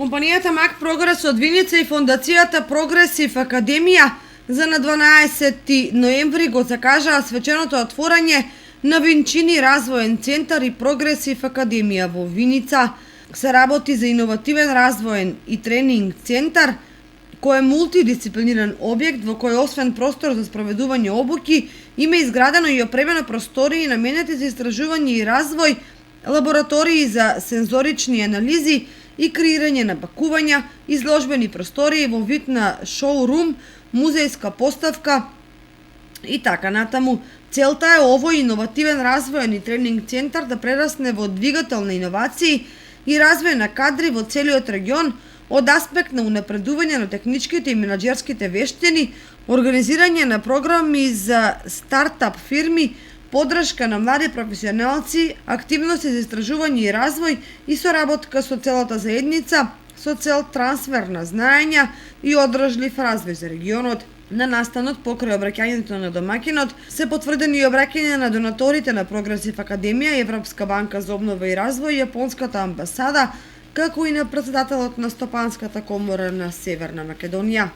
Компанијата Мак Прогрес од Виница и фондацијата Прогресив Академија за на 12 ноември го закажаа свеченото отворање на Винчини развоен центар и Прогресив Академија во Виница. Се работи за иновативен развоен и тренинг центар, кој е мултидисциплиниран објект во кој освен простор за спроведување обуки, има изградено и опремено простории наменети за истражување и развој, лаборатории за сензорични анализи и креирање на пакувања, изложбени простории во вид на шоурум, музејска поставка и така натаму. Целта е овој иновативен развоен и тренинг центар да прерасне во двигател на иновации и развој на кадри во целиот регион од аспект на унапредување на техничките и менаџерските вештини, организирање на програми за стартап фирми, поддршка на млади професионалци, активности за истражување и развој и соработка со целата заедница со цел трансфер на знаења и одржлив развој за регионот. На настанот покрај обраќањето на домакинот се потврдени и обраќања на донаторите на Прогресив Академија, Европска банка за обнова и развој, Јапонската амбасада, како и на претседателот на Стопанската комора на Северна Македонија.